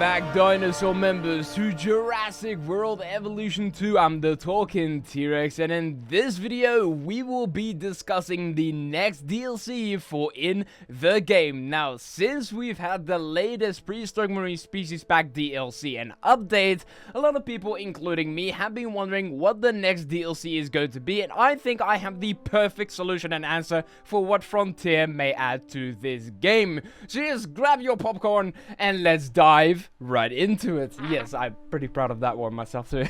back, dinosaur members, to Jurassic World Evolution 2. I'm the Talking T-Rex, and in this video, we will be discussing the next DLC for in the game. Now, since we've had the latest Prehistoric Marine Species Pack DLC and update, a lot of people, including me, have been wondering what the next DLC is going to be, and I think I have the perfect solution and answer for what Frontier may add to this game. So just grab your popcorn and let's dive right into it. Yes, I'm pretty proud of that one myself too.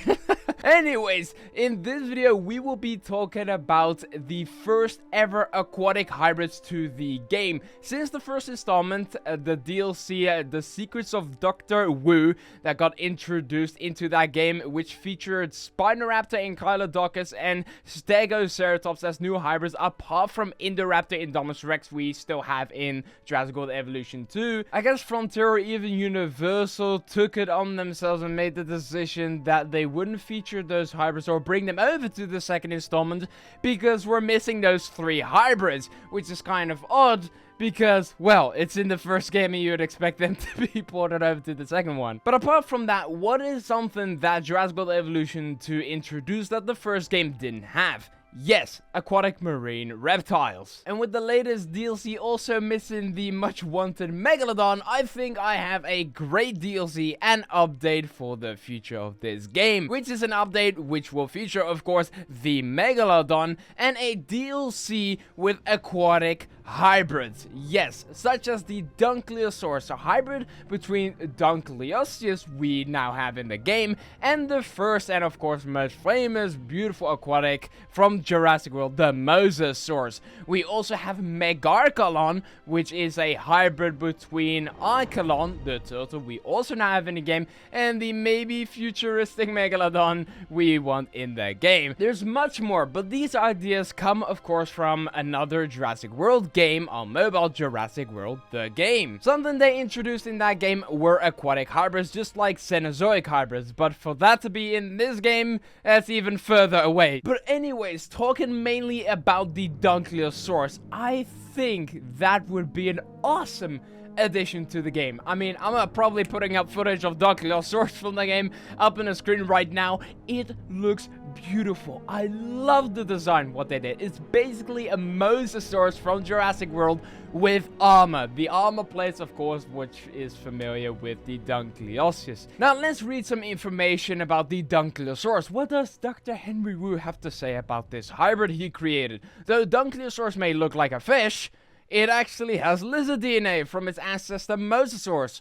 Anyways, in this video, we will be talking about the first ever aquatic hybrids to the game. Since the first installment, the DLC, The Secrets of Dr. Wu, that got introduced into that game, which featured Spinoraptor, Ankylodocus, and Stegoceratops as new hybrids, apart from Indoraptor, Indominus Rex we still have in Jurassic World Evolution 2. I guess Frontier or even Universal took it on themselves and made the decision that they wouldn't feature those hybrids or bring them over to the second installment because we're missing those 3 hybrids, which is kind of odd because, well, it's in the first game and you'd expect them to be ported over to the second one. But apart from that, what is something that Jurassic World Evolution 2 introduced that the first game didn't have? Yes, aquatic marine reptiles. And with the latest DLC also missing the much wanted Megalodon, I think I have a great DLC and update for the future of this game, which is an update which will feature, of course, the Megalodon and a DLC with aquatic hybrids. Yes, such as the Dunkleosaurus, a hybrid between Dunkleosteus we now have in the game and the first and of course most famous beautiful aquatic from Jurassic World, the Mosasaurus. We also have MEGALODon, which is a hybrid between Ichalon, the turtle we also now have in the game, and the maybe futuristic Megalodon we want in the game. There's much more, but these ideas come of course from another Jurassic World game on mobile, Jurassic World the game. Something they introduced in that game were aquatic hybrids, just like Cenozoic hybrids, but for that to be in this game, that's even further away. But anyways, talking mainly about the Dunkleosaurus, I think that would be an awesome addition to the game. I mean, I'm probably putting up footage of Dunkleosaurus from the game up on the screen right now. It looks beautiful. I love the design, what they did. It's basically a Mosasaurus from Jurassic World with armor. The armor plates, of course, which is familiar with the Dunkleosteus. Now, let's read some information about the Dunkleosaurus. What does Dr. Henry Wu have to say about this hybrid he created? Though Dunkleosaurus may look like a fish, it actually has lizard DNA from its ancestor Mosasaurus.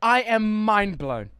I am mind blown.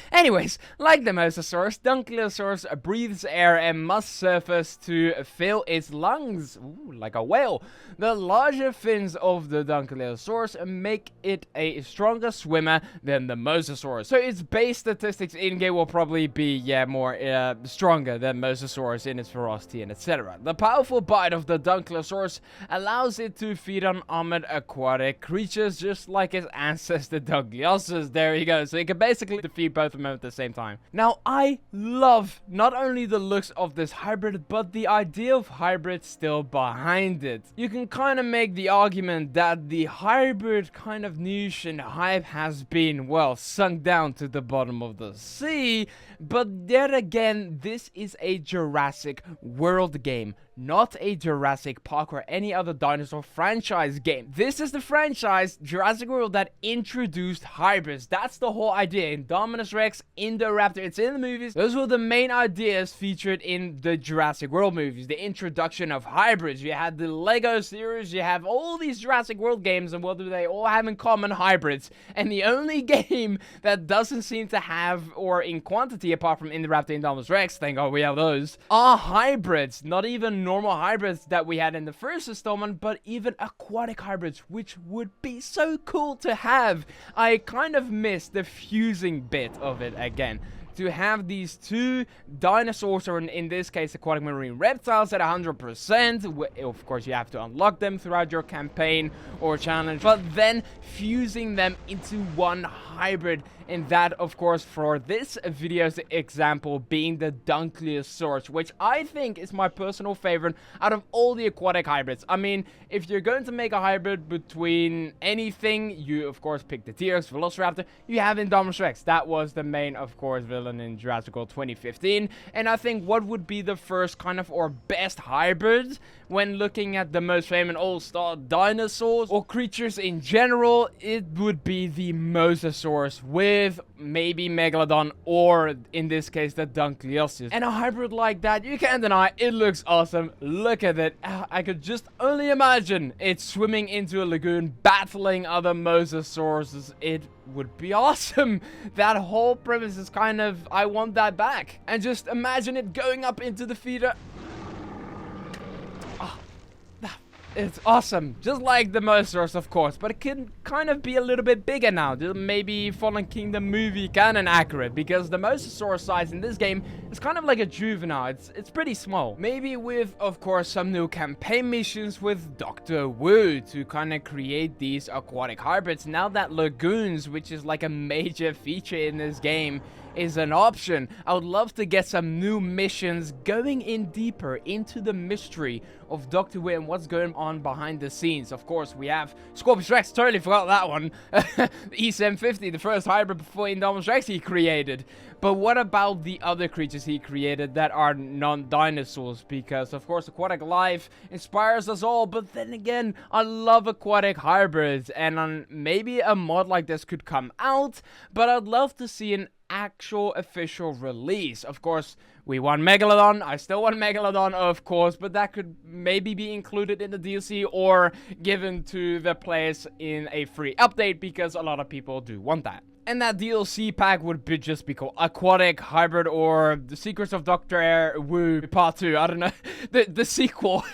Anyways, like the Mosasaurus, Dunkleosaurus breathes air and must surface to fill its lungs. Ooh, like a whale. The larger fins of the Dunkleosaurus make it a stronger swimmer than the Mosasaurus. So its base statistics in-game will probably be, more stronger than Mosasaurus in its ferocity and etc. The powerful bite of the Dunkleosaurus allows it to feed on armored aquatic creatures just like its ancestor Dunkleosteus. There you go. So it can basically defeat both of them at the same time. Now, I love not only the looks of this hybrid, but the idea of hybrid still behind it. You can kind of make the argument that the hybrid kind of niche and hype has been, well, sunk down to the bottom of the sea, but yet again, this is a Jurassic World game, not a Jurassic Park or any other dinosaur franchise game. This is the franchise, Jurassic World, that introduced hybrids. That's the whole idea. Indominus Rex, Indoraptor, it's in the movies. Those were the main ideas featured in the Jurassic World movies. The introduction of hybrids. You had the Lego series, you have all these Jurassic World games, and what do they all have in common? Hybrids. And the only game that doesn't seem to have, or in quantity, apart from Indoraptor, Indominus Rex, thank God we have those, are hybrids. Not even normal hybrids that we had in the first installment, but even aquatic hybrids, which would be so cool to have. I kind of missed the fusing bit of it again. to have these two dinosaurs, or in this case aquatic marine reptiles, at 100%. Of course, you have to unlock them throughout your campaign or challenge, but then fusing them into one hybrid. And that, of course, for this video's example, being the Dunkleosaurus, which I think is my personal favorite out of all the aquatic hybrids. I mean, if you're going to make a hybrid between anything, you, of course, pick the T-Rex, Velociraptor. You have Indominus Rex. That was the main, of course, villain in Jurassic World 2015. And I think what would be the first kind of, or best hybrid when looking at the most famous all-star dinosaurs or creatures in general, it would be the Mosasaurus with maybe Megalodon, or in this case the Dunkleosteus. And a hybrid like that, you can't deny, it looks awesome. Look at it. I could just only imagine it swimming into a lagoon, battling other Mosasauruses. It would be awesome. That whole premise is kind of, I want that back. And just imagine it going up into the feeder. It's awesome, just like the Mosasaurus, of course, but it can kind of be a little bit bigger now. Maybe Fallen Kingdom movie canon accurate, because the Mosasaurus size in this game is kind of like a juvenile. It's pretty small. Maybe with, of course, some new campaign missions with Dr. Wu to kind of create these aquatic hybrids. Now that lagoons, which is like a major feature in this game, is an option, I would love to get some new missions going in deeper into the mystery of Dr. Wu and what's going on behind the scenes. Of course, we have Scorpius Rex, totally forgot that one. The E750, the first hybrid before Indominus Rex he created. But what about the other creatures he created that are non-dinosaurs? Because, of course, aquatic life inspires us all, but then again, I love aquatic hybrids, and maybe a mod like this could come out, but I'd love to see an actual official release. Of course, we want Megalodon. I still want Megalodon, of course, but that could maybe be included in the DLC or given to the players in a free update, because a lot of people do want that. And that DLC pack would just be called Aquatic Hybrid, or The Secrets of Dr. Wu Part 2. I don't know. the sequel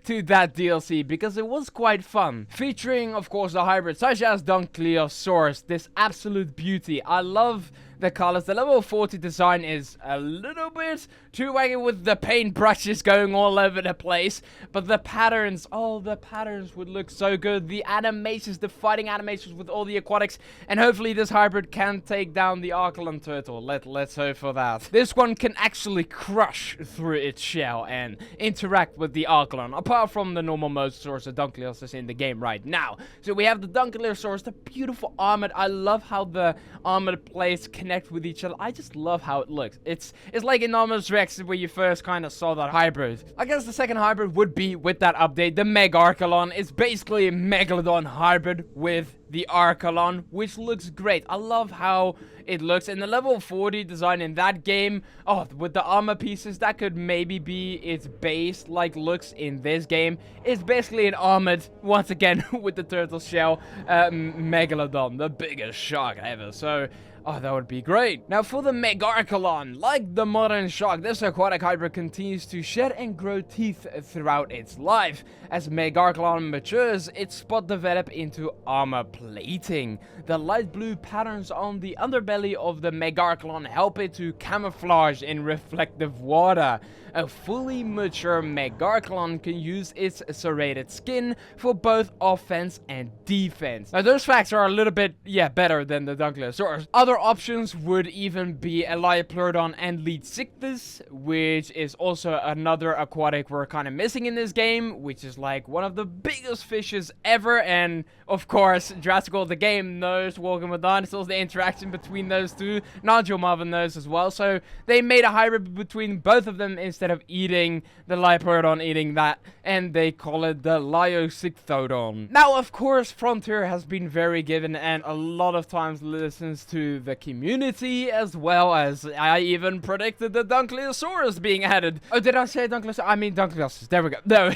to that DLC, because it was quite fun. Featuring, of course, the hybrids such as Dunkleosaurus. This absolute beauty. I love the colors. The level 40 design is a little bit too wacky with the paint brushes going all over the place, but the patterns, oh, the patterns would look so good. The animations, the fighting animations with all the aquatics, and hopefully this hybrid can take down the Archelon turtle. Let's hope for that. This one can actually crush through its shell and interact with the Archelon, apart from the normal Mosasaurus or Dunkleosteus in the game right now. So we have the Dunkleosaurus, the beautiful armored. I love how the armored plates connect with each other. I just love how it looks. It's like Indominus Rex where you first kind of saw that hybrid. I guess the second hybrid would be, with that update, the Megarchelon. It's basically a Megalodon hybrid with the Archelon, which looks great. I love how it looks. And the level 40 design in that game, oh, with the armor pieces, that could maybe be its base like looks in this game. It's basically an armored, once again, with the turtle shell, Megalodon, the biggest shark ever. So, oh, that would be great. Now, for the Megarchelon, like the modern shark, this aquatic hybrid continues to shed and grow teeth throughout its life. As Megarchelon matures, its spots develop into armor plating. The light blue patterns on the underbelly of the Megarchelon help it to camouflage in reflective water. A fully mature Megarchelon can use its serrated skin for both offense and defense. Now, those facts are a little bit, better than the Dunkleosaurus. Other options would even be Elaiopleurodon and Leadsichthys, which is also another aquatic we're kind of missing in this game, which is like one of the biggest fishes ever. And of course, Jurassic World, the game, knows Walking with Dinosaurs, the interaction between those two. Nigel Marvin knows as well, so they made a hybrid between both of them instead of eating the Elaiopleurodon, eating that, and they call it the Leiocycthodon. Now, of course, Frontier has been very given and a lot of times listens to the community, as well as I even predicted the Dunkleosaurus being added. Oh, did I say Dunkleosaurus? I mean Dunkleosaurus. There we go. No,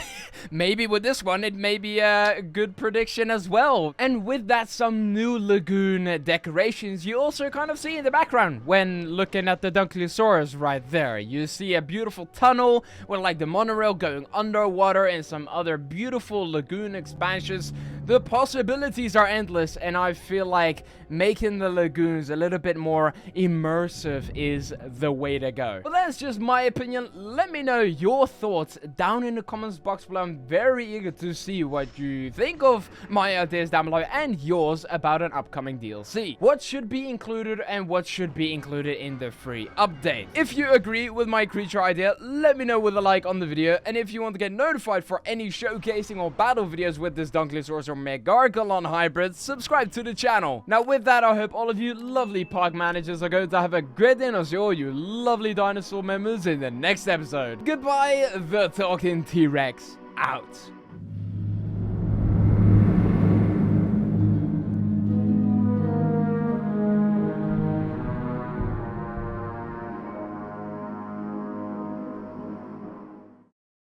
maybe with this one, it may be a good prediction as well. And with that, some new lagoon decorations you also kind of see in the background when looking at the Dunkleosaurus right there. You see a beautiful tunnel with like the monorail going underwater and some other beautiful lagoon expansions The possibilities are endless, and I feel like making the lagoons a little bit more immersive is the way to go. But that's just my opinion. Let me know your thoughts down in the comments box below. I'm very eager to see what you think of my ideas down below and yours about an upcoming DLC. What should be included and what should be included in the free update. If you agree with my creature idea, let me know with a like on the video, and if you want to get notified for any showcasing or battle videos with this Dunkleosaurus or MEGALODon hybrid, subscribe to the channel. Now with that, I hope all of you lovely park managers are going to have a great day, and I'll see all you lovely dinosaur members in the next episode. Goodbye, the Talking T-Rex out.